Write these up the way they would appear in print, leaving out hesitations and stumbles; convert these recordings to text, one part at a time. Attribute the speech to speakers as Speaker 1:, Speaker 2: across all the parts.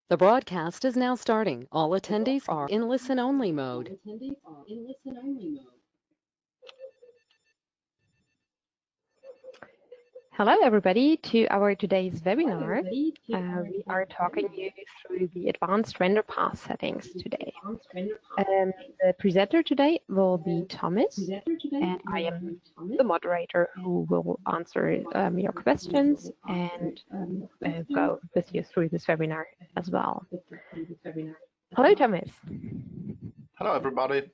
Speaker 1: The broadcast is now starting. All attendees are in listen-only mode.
Speaker 2: Hello, everybody, to our today's webinar. We are talking you through the advanced Renderpass settings today. The presenter today will be Thomas, and I am the moderator who will answer your questions and go with you through this webinar as well. Hello, Thomas.
Speaker 3: Hello, everybody.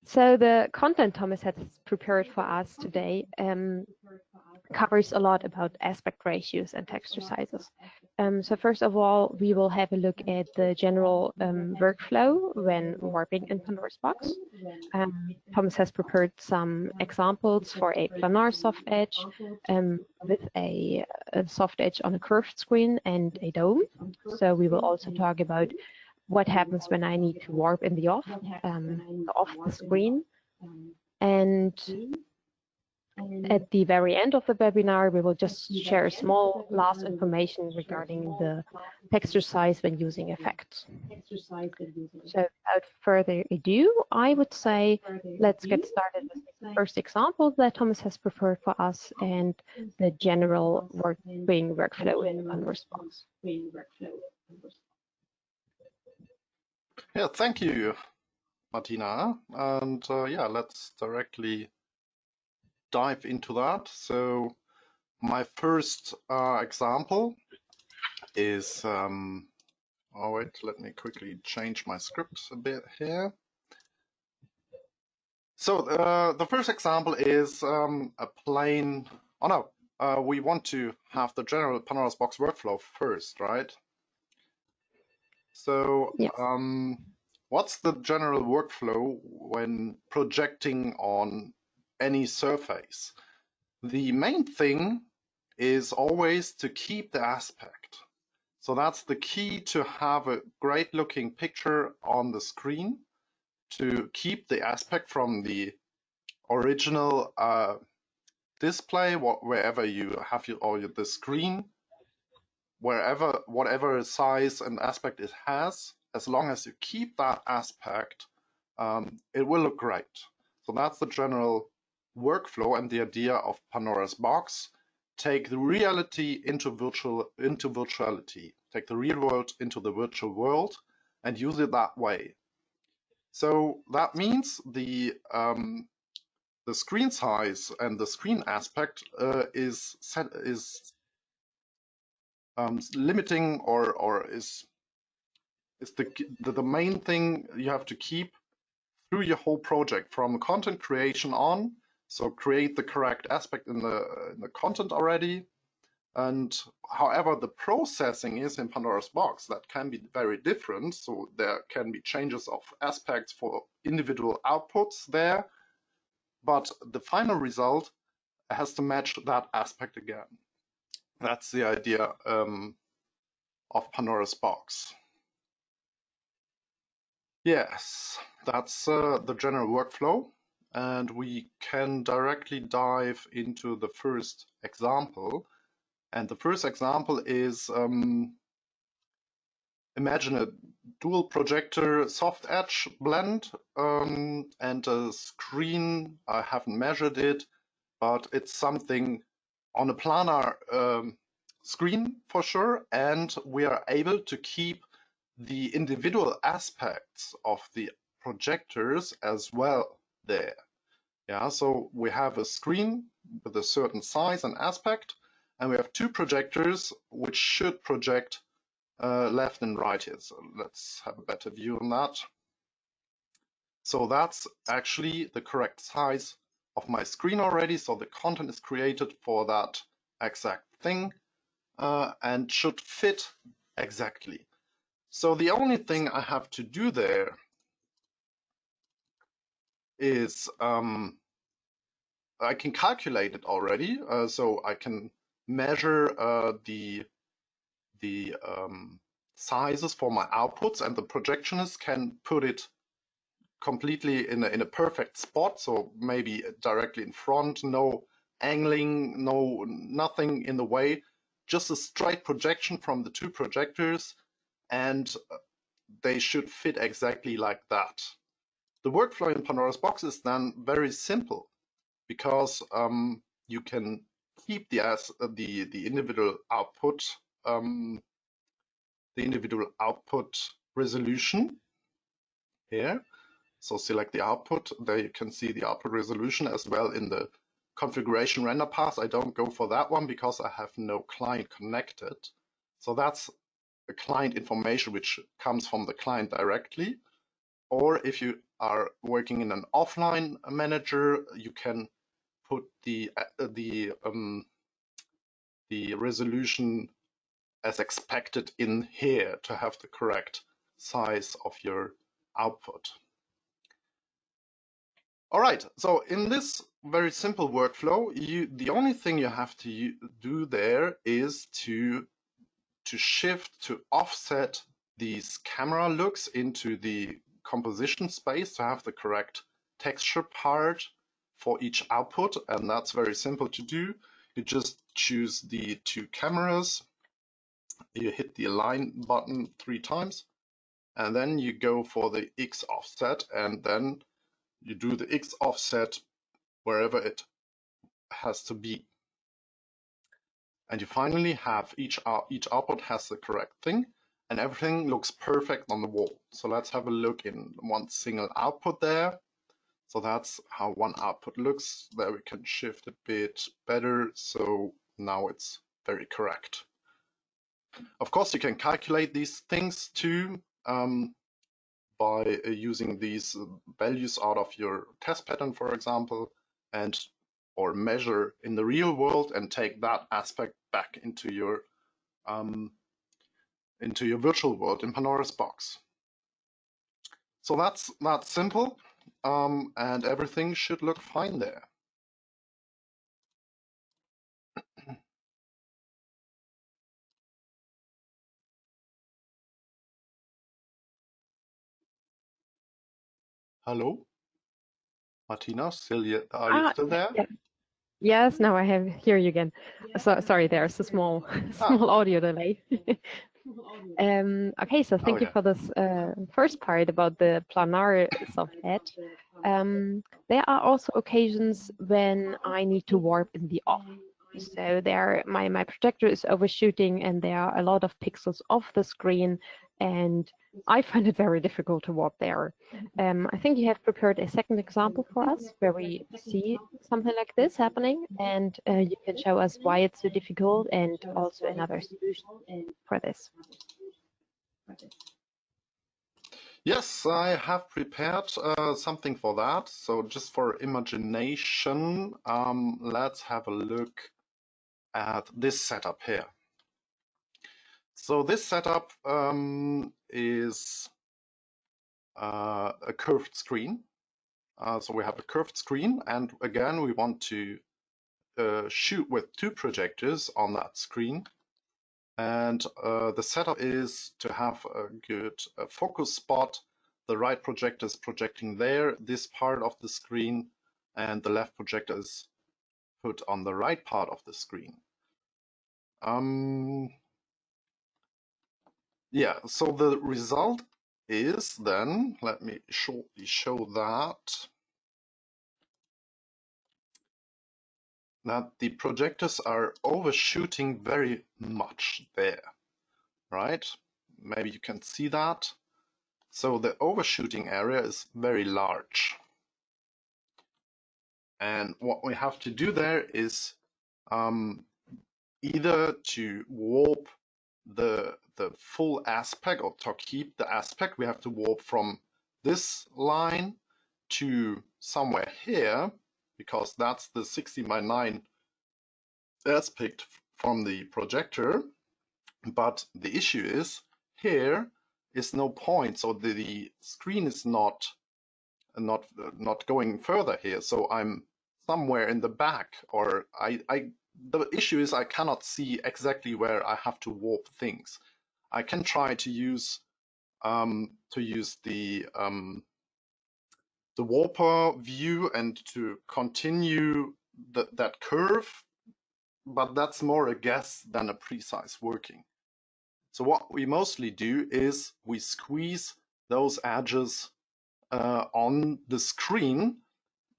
Speaker 2: So the content Thomas has prepared for us today covers a lot about aspect ratios and texture sizes. So first of all, we will have a look at the general workflow when warping in Pandoras Box. Thomas has prepared some examples for a planar soft edge with a soft edge on a curved screen and a dome. So we will also talk about what happens when I need to warp in the off the screen. And at the very end of the webinar, we will just share small last information regarding the texture size when using effects. So without further ado, I would say let's get started with the first example that Thomas has prepared for us and the general warping workflow in Pandoras Box.
Speaker 3: Yeah, thank you, Martina. And yeah, let's directly dive into that. So my first example is, oh wait, let me quickly change my script a bit here. So the first example is a plain, oh no, we want to have the general Pandoras Box workflow first, right? So
Speaker 2: yes.
Speaker 3: What's the general workflow when projecting on any surface? The main thing is always to keep the aspect. So that's the key to have a great looking picture on the screen, to keep the aspect from the original display, wherever you have the screen, whatever size and aspect it has, as long as you keep that aspect, it will look great. So that's the general workflow and the idea of Pandoras Box. Take the reality into virtuality. Take the real world into the virtual world and use it that way. So that means the screen size and the screen aspect is limiting or is the main thing you have to keep through your whole project from content creation on. So create the correct aspect in the content already. And however the processing is in Pandoras Box, that can be very different. So there can be changes of aspects for individual outputs there, but the final result has to match that aspect again. That's the idea of Pandoras Box. Yes, that's the general workflow, and we can directly dive into the first example. And the first example is, imagine a dual projector soft edge blend and a screen. I haven't measured it, but it's something on a planar screen for sure, and we are able to keep the individual aspects of the projectors as well there. Yeah, so we have a screen with a certain size and aspect, and we have two projectors which should project left and right here. So let's have a better view on that. So that's actually the correct size of my screen already. So the content is created for that exact thing and should fit exactly. So the only thing I have to do there is I can calculate it already. So I can measure the sizes for my outputs, and the projectionist can put it completely in a perfect spot. So maybe directly in front, no angling, nothing in the way, just a straight projection from the two projectors, and they should fit exactly like that. The workflow in Pandoras Box is then very simple, because you can keep the individual output resolution here. So select the output. There you can see the output resolution as well in the configuration render path. I don't go for that one because I have no client connected. So that's the client information which comes from the client directly. Or if you are working in an offline manager, you can put the resolution as expected in here to have the correct size of your output. All right, so in this very simple workflow, the only thing you have to do there is to shift, to offset these camera looks into the composition space to have the correct texture part for each output, and that's very simple to do. You just choose the two cameras, you hit the align button 3 times, and then you go for the X offset, and then you do the X offset wherever it has to be. And you finally have each output has the correct thing, and everything looks perfect on the wall. So let's have a look in one single output there. So that's how one output looks. There we can shift a bit better. So now it's very correct. Of course, you can calculate these things too by using these values out of your test pattern, for example, or measure in the real world and take that aspect back into your virtual world in Pandoras Box. So that's simple, and everything should look fine there. Hello, Martina, are you still there?
Speaker 2: Yeah. Yes, now I hear you again. So sorry, there's a small audio delay. Okay, so thank you for this first part about the planar soft edge. There are also occasions when I need to warp in the off. So there, my projector is overshooting, and there are a lot of pixels off the screen, and I find it very difficult to warp there. I think you have prepared a second example for us where we see something like this happening, and you can show us why it's so difficult and also another solution for this.
Speaker 3: Yes, I have prepared something for that. So just for imagination, let's have a look at this setup here. So this setup is a curved screen. So we have a curved screen, and again, we want to shoot with 2 projectors on that screen. And the setup is to have a good focus spot. The right projector is projecting there, this part of the screen, and the left projector is put on the right part of the screen. Yeah, so the result is then, let me shortly show that the projectors are overshooting very much there, right? Maybe you can see that. So the overshooting area is very large. And what we have to do there is either to warp the full aspect, or to keep the aspect, we have to warp from this line to somewhere here, because that's the 16:9 aspect from the projector. But the issue is here is no point, so the screen is not going further here. So I'm somewhere in the back, or the issue is I cannot see exactly where I have to warp things. I can try to use the warper view and to continue that curve but that's more a guess than a precise working. So what we mostly do is we squeeze those edges on the screen,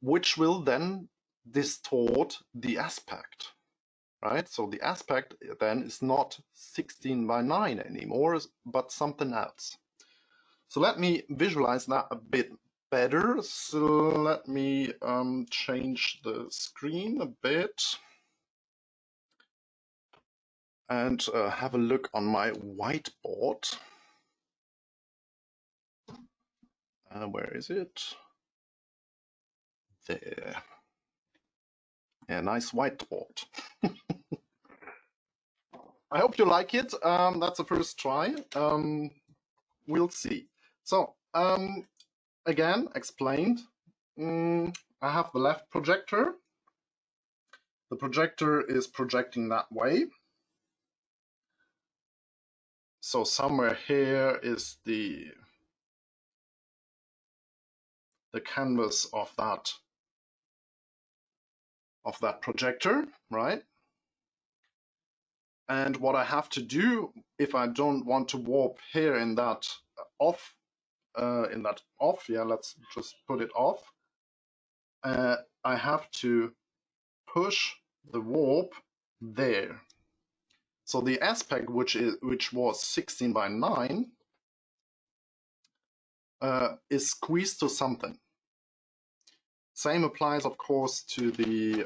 Speaker 3: which will then distort the aspect, right? So the aspect then is not 16 by 9 anymore, but something else. So let me visualize that a bit better. So let me change the screen a bit and have a look on my whiteboard. Where is it? There. Yeah, nice whiteboard. I hope you like it. That's the first try. We'll see. So, again, explained. I have the left projector. The projector is projecting that way. So somewhere here is the canvas of that projector, right? And what I have to do if I don't want to warp here in that off, yeah, let's just put it off. I have to push the warp there. So the aspect which was 16 by 9 is squeezed to something. Same applies, of course, to the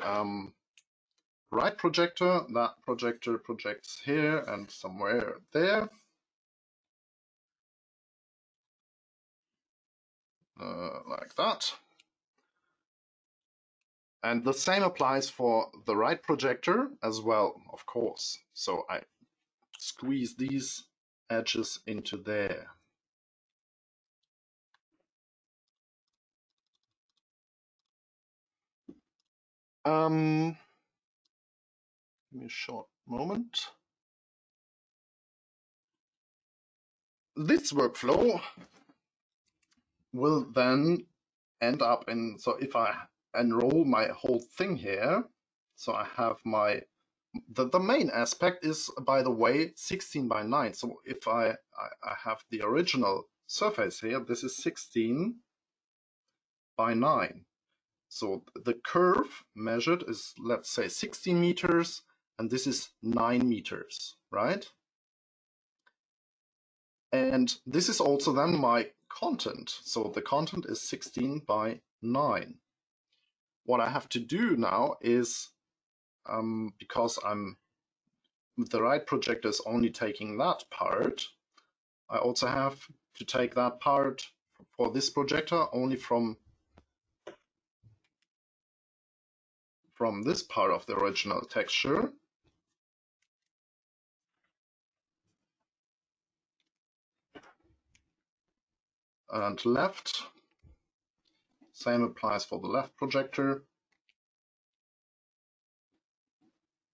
Speaker 3: right projector. That projector projects here and somewhere there. Like that. And the same applies for the right projector as well, of course. So I squeeze these edges into there. Give me a short moment. This workflow will then end up in, so if I enroll my whole thing here, so I have my, the main aspect is, by the way, 16 by 9. So if I have the original surface here, this is 16 by 9. So the curve measured is, let's say, 16 meters, and this is 9 meters, right? And this is also then my content. So the content is 16 by 9. What I have to do now is, because the right projector is only taking that part, I also have to take that part for this projector only from this part of the original texture. And left, same applies for the left projector.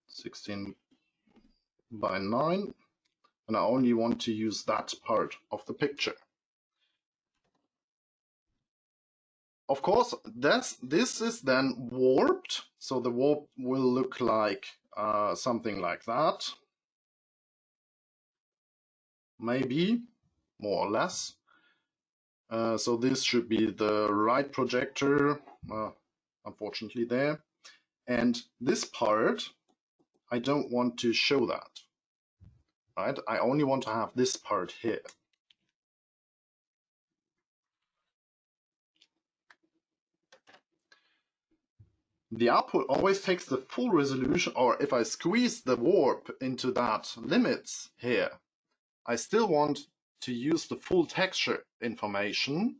Speaker 3: 16 by 9. And I only want to use that part of the picture. Of course, this is then warped, so the warp will look like something like that. Maybe, more or less. So this should be the right projector, unfortunately there. And this part, I don't want to show that, right? I only want to have this part here. The output always takes the full resolution, or if I squeeze the warp into that limits here, I still want to use the full texture information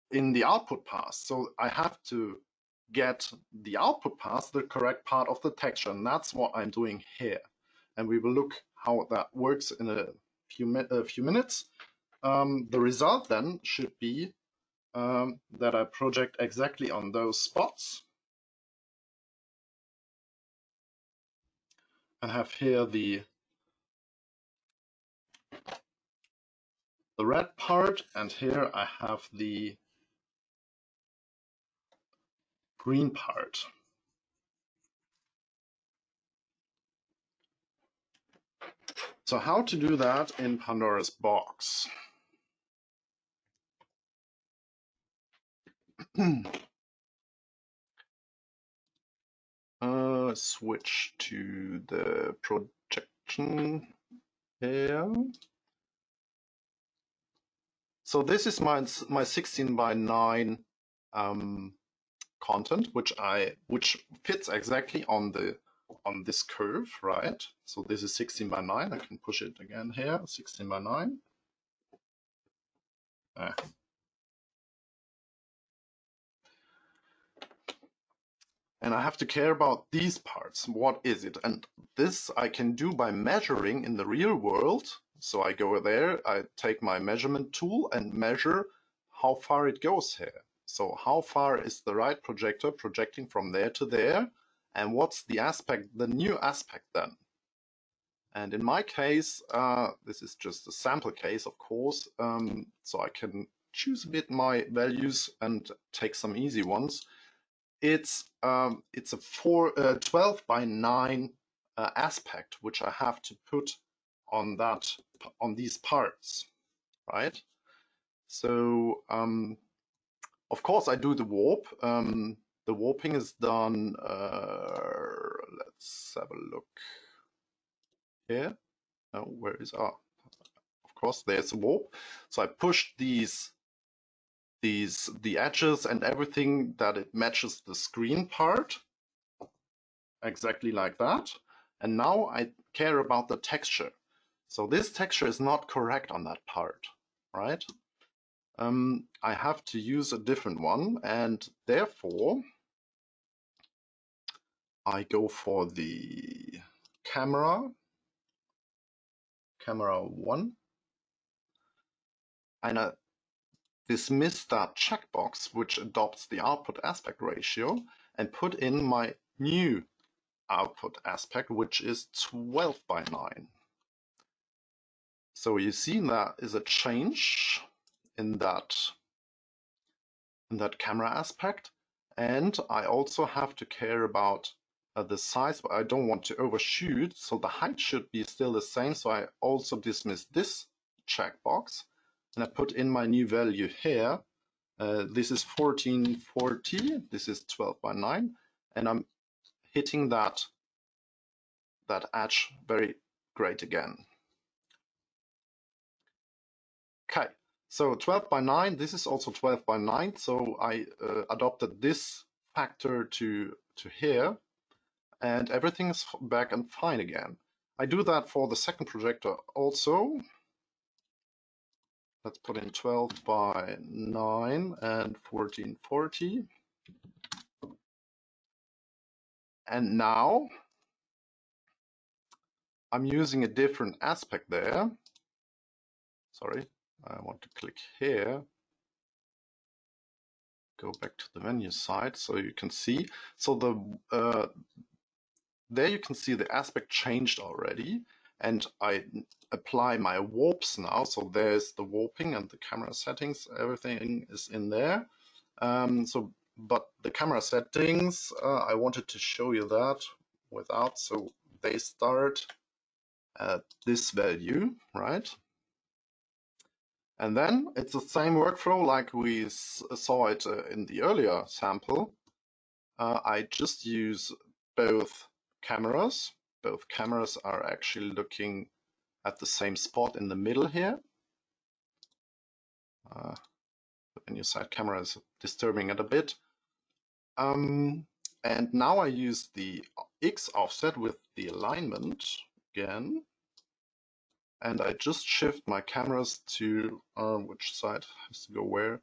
Speaker 3: in the output pass. So I have to get the output pass the correct part of the texture, and that's what I'm doing here. And we will look how that works in a few minutes. The result then should be that I project exactly on those spots. And have here the red part, and here I have the green part. So how to do that in Pandoras Box? Switch to the projection here. So this is my 16 by 9 content, which fits exactly on this curve, right? So this is 16 by 9. I can push it again here, 16 by 9. And I have to care about these parts. What is it? And this I can do by measuring in the real world. So I go there, I take my measurement tool and measure how far it goes here. So how far is the right projector projecting from there to there? And what's the aspect, the new aspect then? And in my case, this is just a sample case, of course. So I can choose a bit my values and take some easy ones. It's a 12 by 9 aspect, which I have to put on these parts, right? So of course I do the warp. The warping is done. Let's have a look here. No, where is of course there's a warp. So I push the edges and everything that it matches the screen part. Exactly like that. And now I care about the texture. So this texture is not correct on that part, right? I have to use a different one, and therefore I go for the camera 1, and I dismiss that checkbox which adopts the output aspect ratio and put in my new output aspect, which is 12 by 9. So you see that is a change in that camera aspect, and I also have to care about the size, but I don't want to overshoot, so the height should be still the same. So I also dismiss this checkbox, and I put in my new value here. This is 1440. This is 12 by 9, and I'm hitting that edge very great again. Okay, so 12 by 9, this is also 12 by 9, so I adopted this factor to here, and everything is back and fine again. I do that for the second projector also. Let's put in 12 by 9 and 1440. And now I'm using a different aspect there. Sorry, I want to click here. Go back to the menu side so you can see. So there you can see the aspect changed already, and I apply my warps now. So there's the warping and the camera settings, everything is in there. But the camera settings, I wanted to show you that without, so they start at this value, right? And then it's the same workflow like we saw it in the earlier sample. I just use both cameras. Both cameras are actually looking at the same spot in the middle here. The menu side camera is disturbing it a bit. And now I use the X offset with the alignment again. And I just shift my cameras to which side has to go where,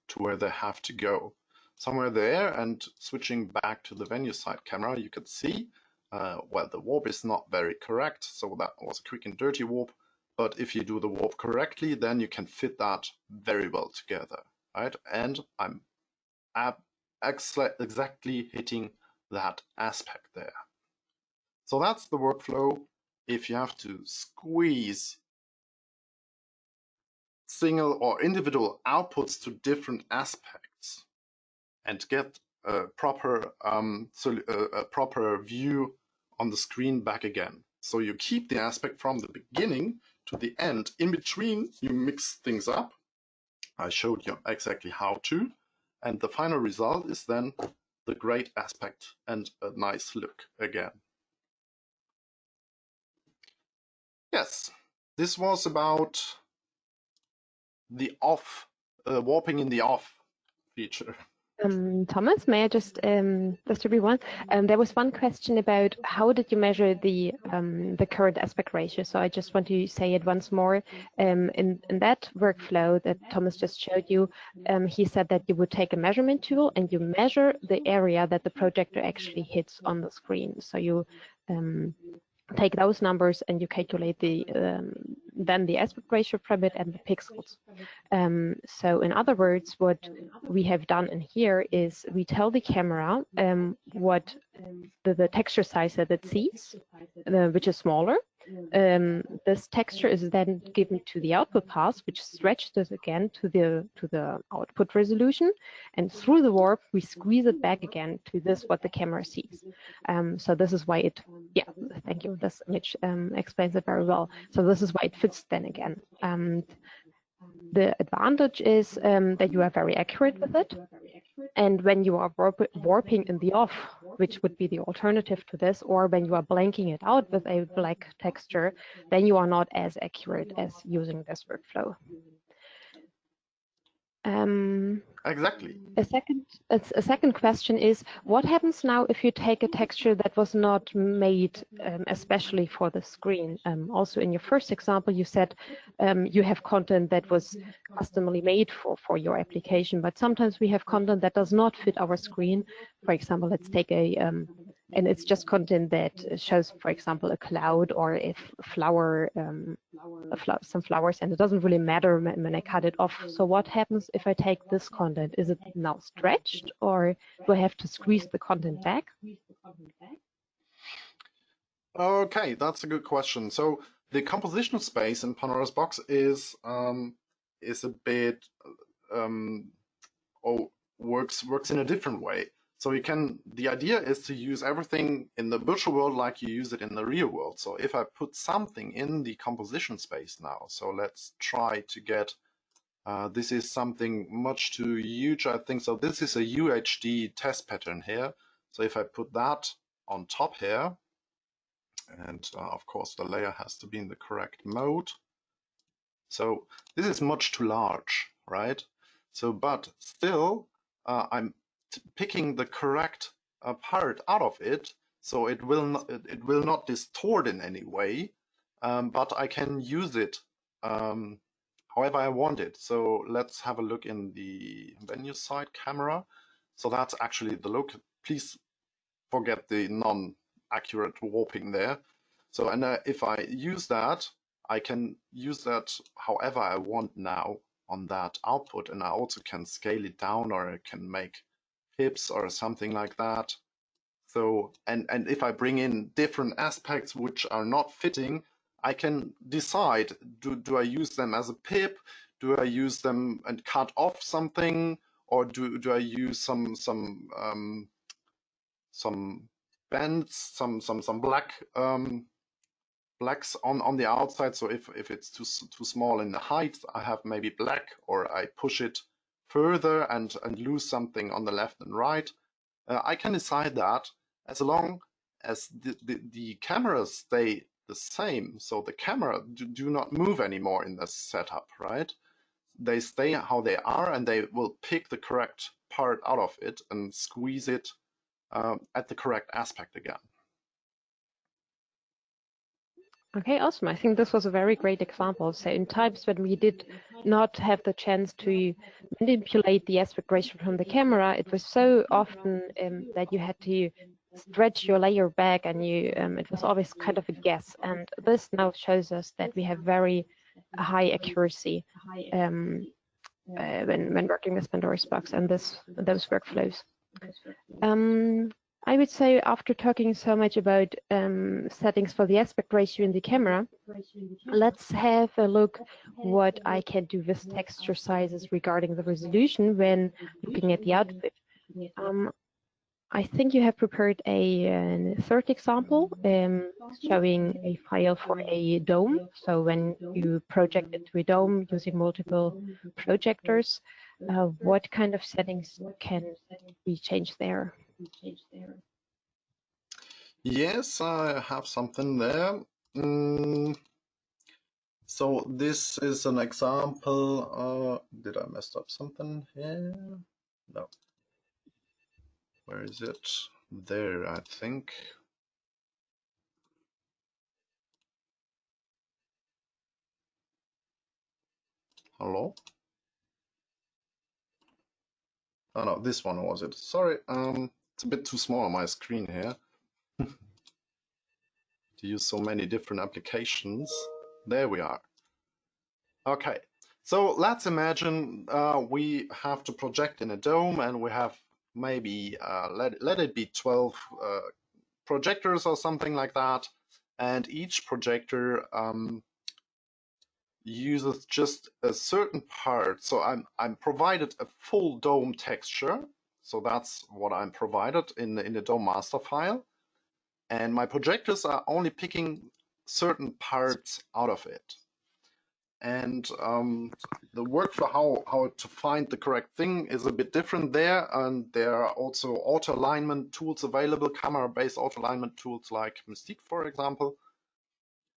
Speaker 3: to where they have to go. Somewhere there, and switching back to the venue side camera, you can see, well, the warp is not very correct, so that was a quick and dirty warp. But if you do the warp correctly, then you can fit that very well together, right? And I'm exactly hitting that aspect there. So that's the workflow. If you have to squeeze single or individual outputs to different aspects and get a proper view on the screen back again. So you keep the aspect from the beginning to the end. In between, you mix things up. I showed you exactly how to. And the final result is then the great aspect and a nice look again. Yes, this was about the off, warping in the off feature.
Speaker 2: Thomas, may I just everyone? There was one question about how did you measure the current aspect ratio. So I just want to say it once more. In that workflow that Thomas just showed you, he said that you would take a measurement tool and you measure the area that the projector actually hits on the screen. So you take those numbers and you calculate the then the aspect ratio from it and the pixels. So in other words, what we have done in here is we tell the camera what the texture size that it sees, which is smaller. This texture is then given to the output path, which stretches again to the output resolution, and through the warp we squeeze it back again to this what the camera sees. So this is why it, yeah, thank you. This image explains it very well. So this is why it fits then again. The advantage is that you are very accurate with it. And when you are warping in the off, which would be the alternative to this, or when you are blanking it out with a black texture, then you are not as accurate as using this workflow.
Speaker 3: Exactly.
Speaker 2: A second question is, what happens now if you take a texture that was not made especially for the screen? Also, in your first example, you said you have content that was customly made for your application, but sometimes we have content that does not fit our screen. For example, let's take and it's just content that shows, for example, a cloud or a flower, some flowers, and it doesn't really matter when I cut it off. So what happens if I take this content? Is it now stretched, or do I have to squeeze the content back?
Speaker 3: Okay, that's a good question. So the compositional space in Pandoras Box is a bit works in a different way. So you can, the idea is to use everything in the virtual world like you use it in the real world. So if I put something in the composition space now, so let's try to get, this is something much too huge, I think. So this is a UHD test pattern here. So if I put that on top here, and of course the layer has to be in the correct mode. So this is much too large, right? So, but still, I'm picking the correct part out of it, so it will not distort in any way, but I can use it however I want it. So let's have a look in the venue side camera. So that's actually the look. Please forget the non-accurate warping there. So, and if I use that, I can use that however I want now on that output, and I also can scale it down, or I can make pips or something like that. So, and if I bring in different aspects which are not fitting, I can decide, do I use them as a pip? Do I use them and cut off something? Or do I use some bands, some blacks on the outside? So if it's too small in the height, I have maybe black, or I push it further and lose something on the left and right. I can decide that as long as the cameras stay the same. So the camera do not move anymore in this setup, right? They stay how they are, and they will pick the correct part out of it and squeeze it at the correct aspect again.
Speaker 2: Okay, awesome. I think this was a very great example. So in times when we did not have the chance to manipulate the aspect ratio from the camera, it was so often that you had to stretch your layer back, and it was always kind of a guess. And this now shows us that we have very high accuracy when working with Pandoras Box and those workflows. I would say, after talking so much about settings for the aspect ratio in the camera, let's have a look what I can do with texture sizes regarding the resolution when looking at the output. I think you have prepared a third example showing a file for a dome. So when you project it to a dome using multiple projectors, what kind of settings can be changed there?
Speaker 3: Yes, I have something there. So this is an example. Did I mess up something here? No. Where is it? There, I think. Hello? Oh no, this one was it. Sorry, it's a bit too small on my screen here to use so many different applications. There we are. Okay, so let's imagine we have to project in a dome and we have maybe, let it be 12 projectors or something like that. And each projector uses just a certain part. So I'm provided a full dome texture. So that's what I'm provided in the dome master file. And my projectors are only picking certain parts out of it. And the workflow, how to find the correct thing is a bit different there. And there are also auto alignment tools available, camera-based auto alignment tools like Mystique, for example.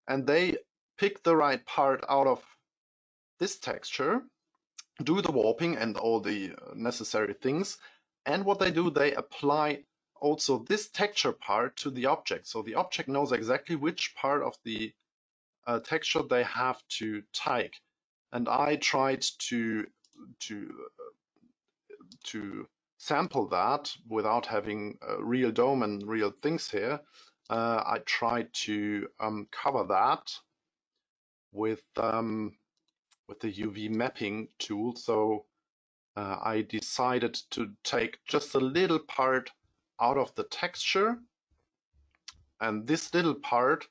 Speaker 3: And they pick the right part out of this texture, do the warping and all the necessary things. And what they do, they apply also this texture part to the object. So the object knows exactly which part of the texture they have to take. And I tried to sample that without having a real dome and real things here. I tried to cover that with the UV mapping tool. So I decided to take just a little part out of the texture, and this little part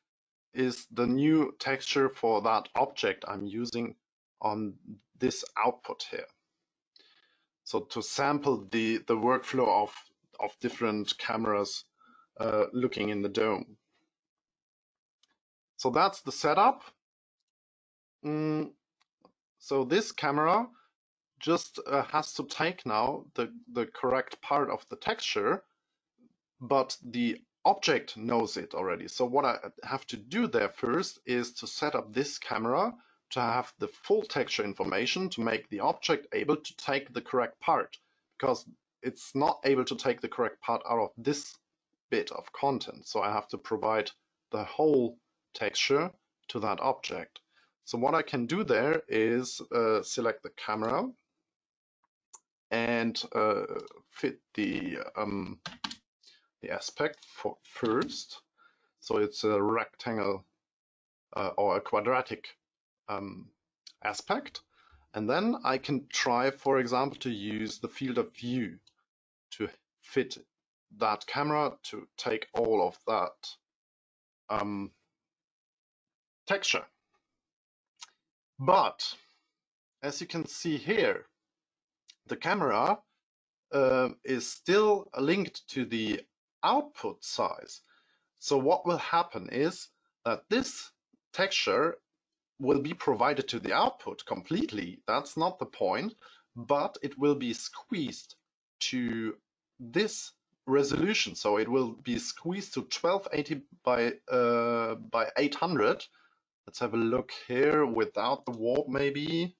Speaker 3: is the new texture for that object I'm using on this output here. So to sample the workflow of different cameras looking in the dome. So that's the setup. So this camera just has to take now the correct part of the texture, but the object knows it already. So what I have to do there first is to set up this camera to have the full texture information to make the object able to take the correct part, because it's not able to take the correct part out of this bit of content. So I have to provide the whole texture to that object. So what I can do there is select the camera and fit the aspect for first. So it's a rectangle or a quadratic aspect. And then I can try, for example, to use the field of view to fit that camera to take all of that texture. But as you can see here, the camera is still linked to the output size. So what will happen is that this texture will be provided to the output completely. That's not the point, but it will be squeezed to this resolution. So it will be squeezed to 1280 by 800. Let's have a look here without the warp maybe.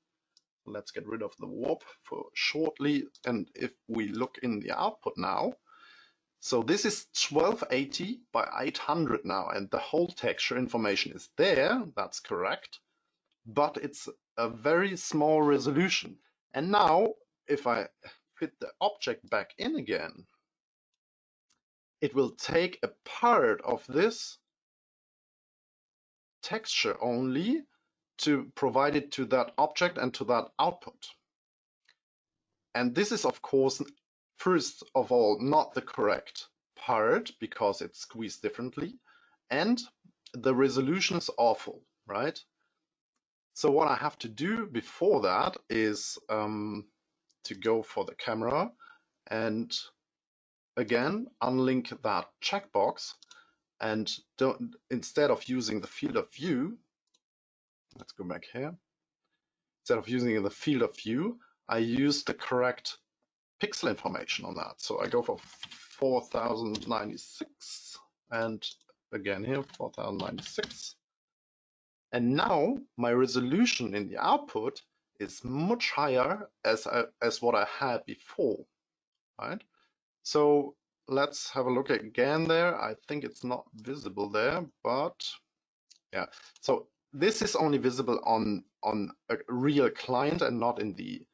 Speaker 3: Let's get rid of the warp for shortly. And if we look in the output now, so this is 1280 by 800 now, and the whole texture information is there, that's correct, but it's a very small resolution. And now, if I fit the object back in again, it will take a part of this texture only to provide it to that object and to that output. And this is, of course, first of all, not the correct part because it's squeezed differently, and the resolution is awful, right? So what I have to do before that is to go for the camera and again unlink that checkbox, and instead of using the field of view, let's go back here. Instead of using the field of view, I use the correct pixel information on that. So I go for 4096, and again here 4096. And now my resolution in the output is much higher as what I had before, right? So let's have a look again there. I think it's not visible there, but yeah. So this is only visible on a real client and not in the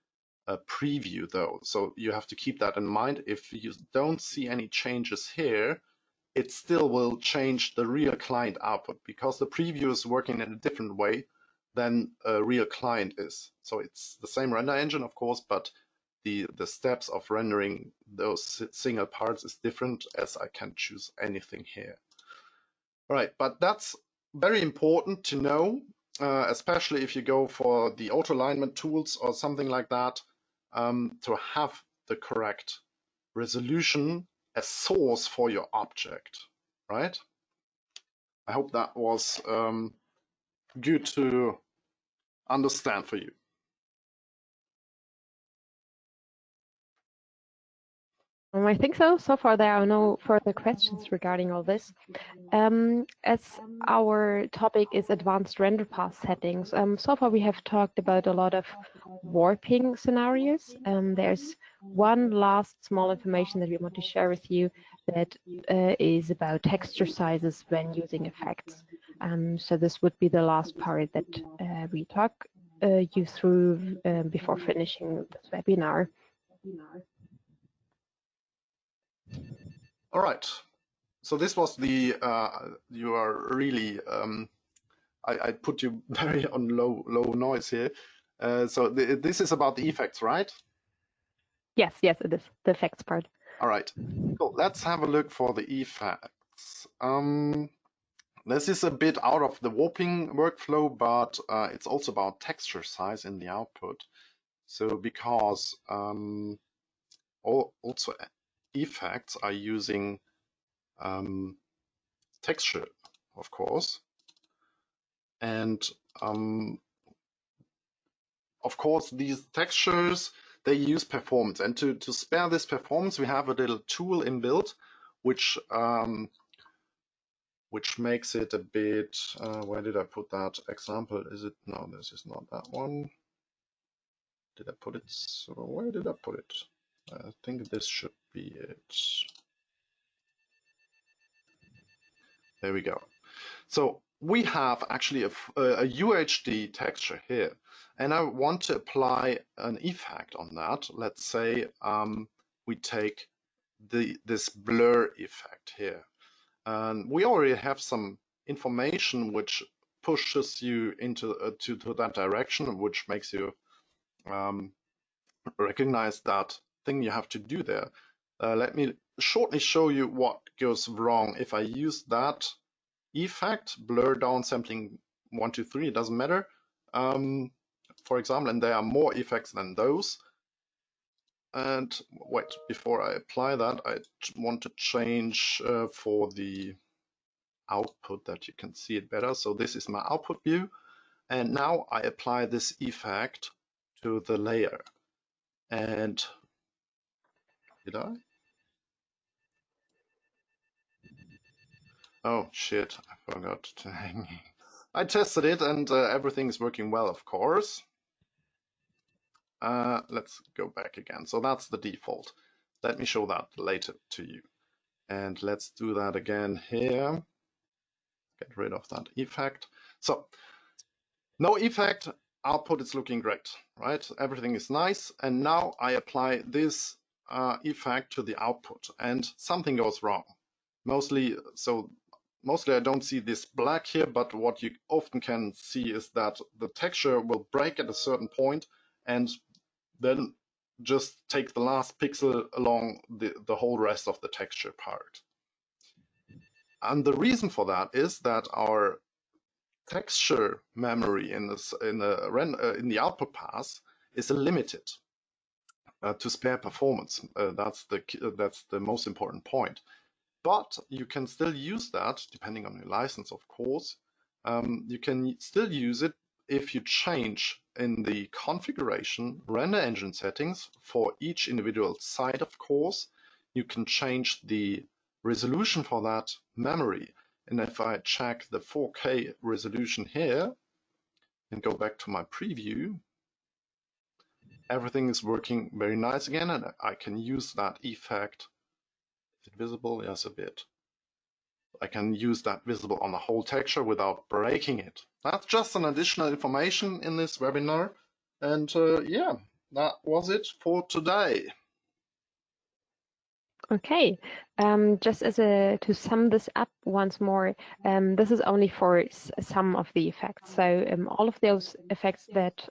Speaker 3: preview though. So you have to keep that in mind. If you don't see any changes here, it still will change the real client output because the preview is working in a different way than a real client is. So it's the same render engine, of course, but the steps of rendering those single parts is different, as I can choose anything here. All right, but that's very important to know, especially if you go for the auto alignment tools or something like that, to have the correct resolution as source for your object, right? I hope that was good to understand for you.
Speaker 2: I think so. So far, there are no further questions regarding all this. As our topic is advanced Renderpass settings, so far we have talked about a lot of warping scenarios. There's one last small information that we want to share with you that is about texture sizes when using effects. So this would be the last part that we talk you through before finishing this webinar.
Speaker 3: All right. So this was the, you are really, I put you very on low noise here. So this is about the effects, right?
Speaker 2: Yes, it is the effects part.
Speaker 3: All right. So let's have a look for the effects. This is a bit out of the warping workflow, but it's also about texture size in the output. So because also effects are using texture, of course, and of course these textures, they use performance, and to spare this performance we have a little tool inbuilt which makes it a bit, where did I put that example? Is it, no, this is not that one. Did I put it, so where did I put it? I think this should be it. There we go. So we have actually a UHD texture here, and I want to apply an effect on that. Let's say we take this blur effect here, and we already have some information which pushes you into to that direction, which makes you recognize that thing you have to do there. Let me shortly show you what goes wrong if I use that effect, blur down sampling 1, 2, 3, it doesn't matter. For example, and there are more effects than those. And wait, before I apply that, I want to change for the output that you can see it better. So this is my output view. And now I apply this effect to the layer. And did I? Oh shit, I forgot to hang. I tested it and everything is working well, of course. Let's go back again. So that's the default. Let me show that later to you. And let's do that again here. Get rid of that effect. So no effect, output is looking great, right? Everything is nice. And now I apply this effect to the output and something goes wrong. Mostly I don't see this black here, but what you often can see is that the texture will break at a certain point and then just take the last pixel along the whole rest of the texture part. And the reason for that is that our texture memory in the output pass is limited. to spare performance. That's the most important point. But you can still use that, depending on your license, of course. You can still use it if you change in the configuration render engine settings for each individual site, of course. You can change the resolution for that memory. And if I check the 4K resolution here and go back to my preview, everything is working very nice again, and I can use that effect. Is it visible? Yes, a bit. I can use that visible on the whole texture without breaking it. That's just an additional information in this webinar. And yeah, that was it for today.
Speaker 2: Okay, just to sum this up once more, this is only for some of the effects. So all of those effects that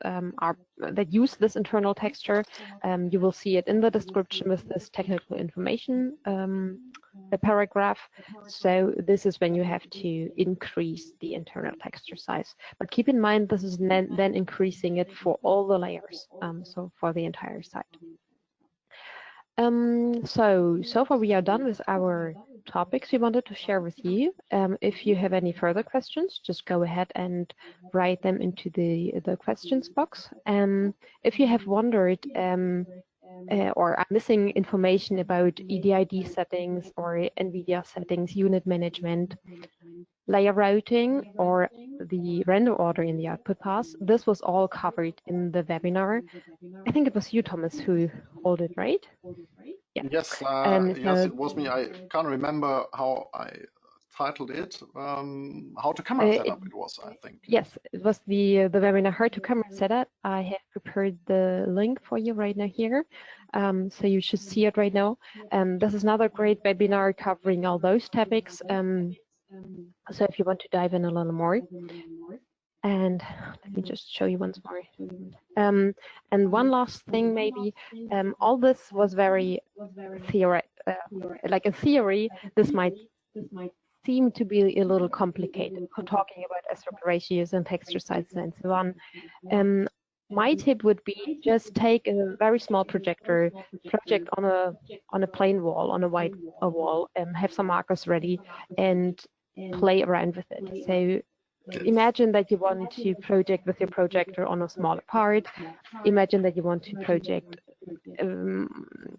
Speaker 2: use this internal texture, you will see it in the description with this technical information paragraph. So this is when you have to increase the internal texture size. But keep in mind, this is then increasing it for all the layers, so for the entire site. So far we are done with our topics we wanted to share with you. If you have any further questions, just go ahead and write them into the questions box. If you have wondered or are missing information about EDID settings or NVIDIA settings, unit management, layer routing, or the render order in the output path, this was all covered in the webinar. I think it was you, Thomas, who held it, right? Yeah.
Speaker 3: Yes, yes, it was me. I can't remember how I titled it. How to camera setup it was, I think.
Speaker 2: Yes, it was the webinar How to Camera Setup. I have prepared the link for you right now here. So you should see it right now. This is another great webinar covering all those topics. So if you want to dive in a little more. And let me just show you once more. And one last thing, maybe, all this was very like in theory, this might seem to be a little complicated, talking about aspect ratios and texture sizes and so on. My tip would be just take a very small projector, project on a plain wall, on a white wall, have some markers ready, and play around with it. So imagine that you want to project with your projector on a smaller part. Imagine that you want to project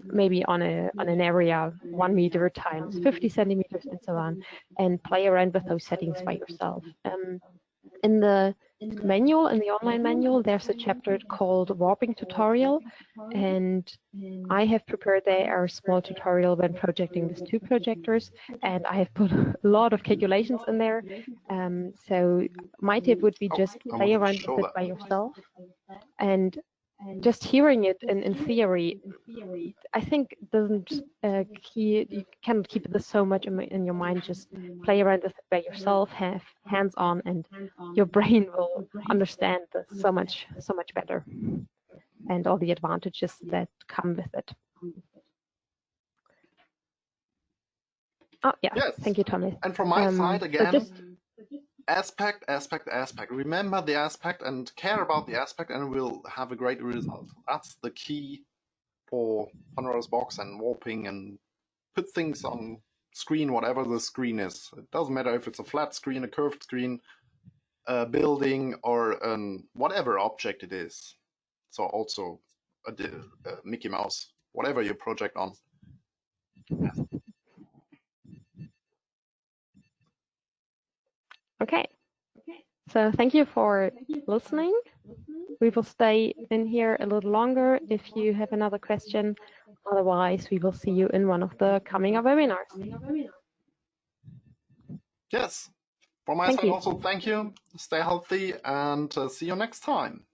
Speaker 2: maybe on an area 1 meter times 50 centimeters and so on, and play around with those settings by yourself. In the manual, in the online manual, there's a chapter called Warping Tutorial, and I have prepared there a small tutorial when projecting with 2 projectors, and I have put a lot of calculations in there. So my tip would be just play around with it by yourself, and just hearing it in theory, I think doesn't you cannot keep this so much in your mind. Just play around with it by yourself, have hands-on, and your brain will understand this so much better, and all the advantages that come with it. Oh yeah, yes. Thank you, Thomas.
Speaker 3: And from my side again, aspect. Remember the aspect and care about the aspect, and we'll have a great result. That's the key for Pandoras Box and warping, and put things on screen, whatever the screen is. It doesn't matter if it's a flat screen, a curved screen, a building, or whatever object it is. So also a Mickey Mouse, whatever you project on.
Speaker 2: Okay. So thank you for listening. We will stay in here a little longer if you have another question. Otherwise, we will see you in one of the coming up webinars.
Speaker 3: Yes. From my side also, thank you. Stay healthy and see you next time.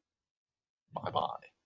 Speaker 3: Bye-bye.